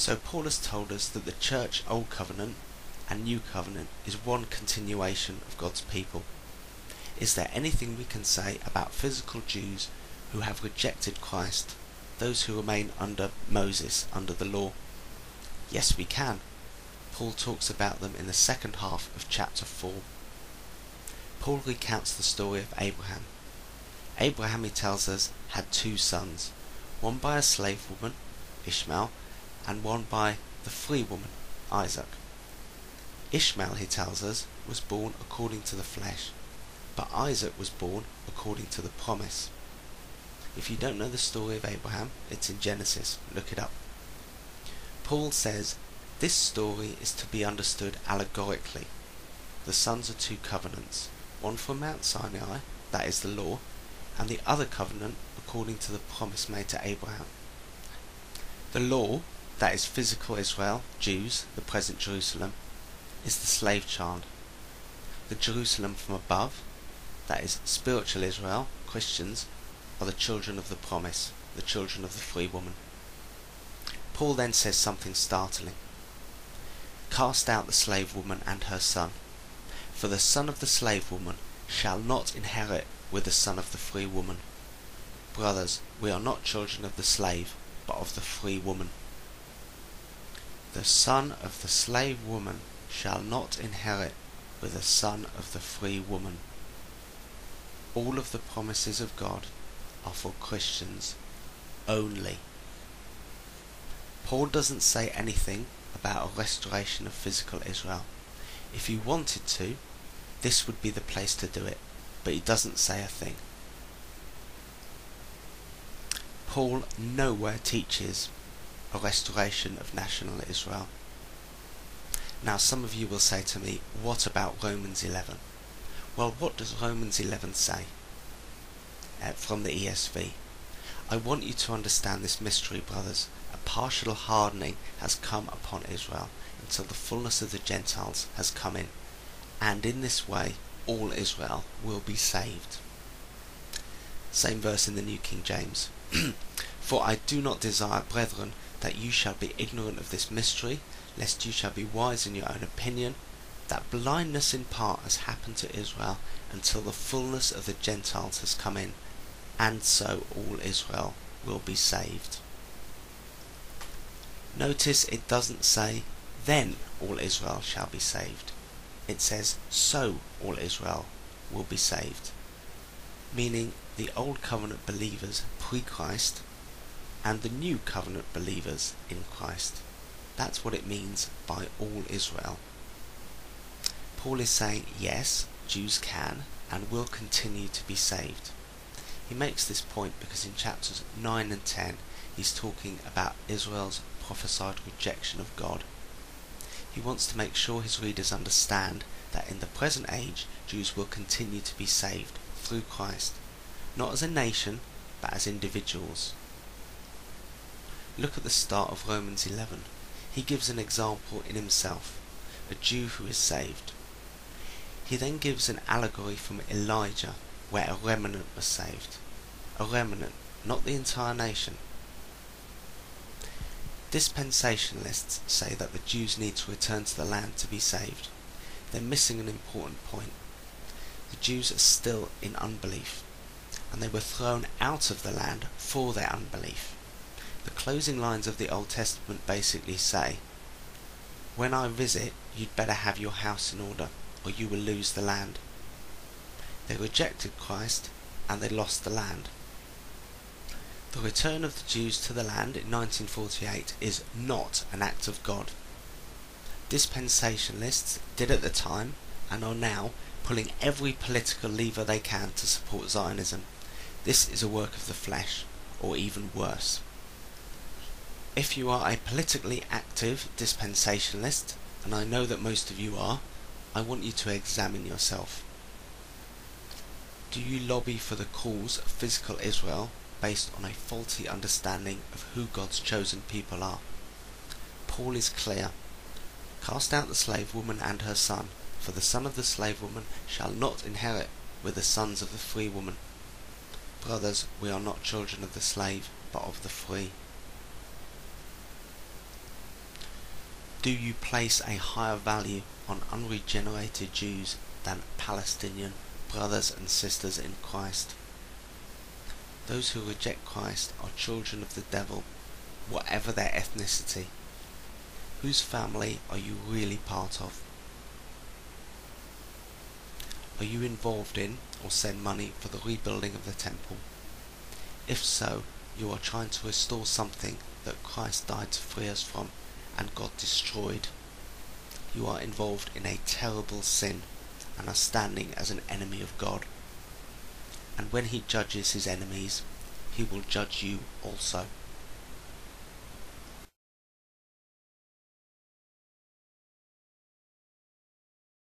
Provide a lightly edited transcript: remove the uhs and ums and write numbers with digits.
So Paul has told us that the church Old Covenant and New Covenant is one continuation of God's people. Is there anything we can say about physical Jews who have rejected Christ, those who remain under Moses, under the law? Yes, we can. Paul talks about them in the second half of chapter 4. Paul recounts the story of Abraham. Abraham, he tells us, had 2 sons, one by a slave woman, Ishmael, and one by the free woman, Isaac. Ishmael, he tells us, was born according to the flesh, but Isaac was born according to the promise. If you don't know the story of Abraham, it's in Genesis. Look it up. Paul says this story is to be understood allegorically. The sons are 2 covenants, one from Mount Sinai, that is the law, and the other covenant according to the promise made to Abraham. The law, that is physical Israel, Jews, the present Jerusalem, is the slave child. The Jerusalem from above, that is spiritual Israel, Christians, are the children of the promise, the children of the free woman. Paul then says something startling. Cast out the slave woman and her son, for the son of the slave woman shall not inherit with the son of the free woman. Brothers, we are not children of the slave, but of the free woman. The son of the slave woman shall not inherit with the son of the free woman. All of the promises of God are for Christians only. Paul doesn't say anything about a restoration of physical Israel. If he wanted to, this would be the place to do it, but he doesn't say a thing. Paul nowhere teaches a restoration of national Israel. Now some of you will say to me, what about Romans 11? Well, what does Romans 11 say? From the ESV. I want you to understand this mystery, brothers. A partial hardening has come upon Israel until the fullness of the Gentiles has come in, and in this way all Israel will be saved. Same verse in the New King James. For I do not desire, brethren, that you shall be ignorant of this mystery, lest you shall be wise in your own opinion, that blindness in part has happened to Israel until the fullness of the Gentiles has come in, and so all Israel will be saved. Notice it doesn't say, then all Israel shall be saved. It says, so all Israel will be saved. Meaning the Old Covenant believers pre-Christ and the New Covenant believers in Christ. That's what it means by all Israel. Paul is saying, yes, Jews can and will continue to be saved. He makes this point because in chapters 9 and 10 he's talking about Israel's prophesied rejection of God. He wants to make sure his readers understand that in the present age Jews will continue to be saved through Christ, not as a nation but as individuals. Look at the start of Romans 11. He gives an example in himself, a Jew who is saved. He then gives an allegory from Elijah where a remnant was saved. A remnant, not the entire nation. Dispensationalists say that the Jews need to return to the land to be saved. They're missing an important point. The Jews are still in unbelief, and they were thrown out of the land for their unbelief. The closing lines of the Old Testament basically say, when I visit, you'd better have your house in order, or you will lose the land. They rejected Christ, and they lost the land. The return of the Jews to the land in 1948 is not an act of God. Dispensationalists did at the time, and are now, pulling every political lever they can to support Zionism. This is a work of the flesh, or even worse. If you are a politically active dispensationalist, and I know that most of you are, I want you to examine yourself. Do you lobby for the cause of physical Israel based on a faulty understanding of who God's chosen people are? Paul is clear. Cast out the slave woman and her son, for the son of the slave woman shall not inherit with the sons of the free woman. Brothers, we are not children of the slave, but of the free. Do you place a higher value on unregenerated Jews than Palestinian brothers and sisters in Christ? Those who reject Christ are children of the devil, whatever their ethnicity. Whose family are you really part of? Are you involved in or send money for the rebuilding of the temple? If so, you are trying to restore something that Christ died to free us from and God destroyed. You are involved in a terrible sin and are standing as an enemy of God. And when he judges his enemies, he will judge you also.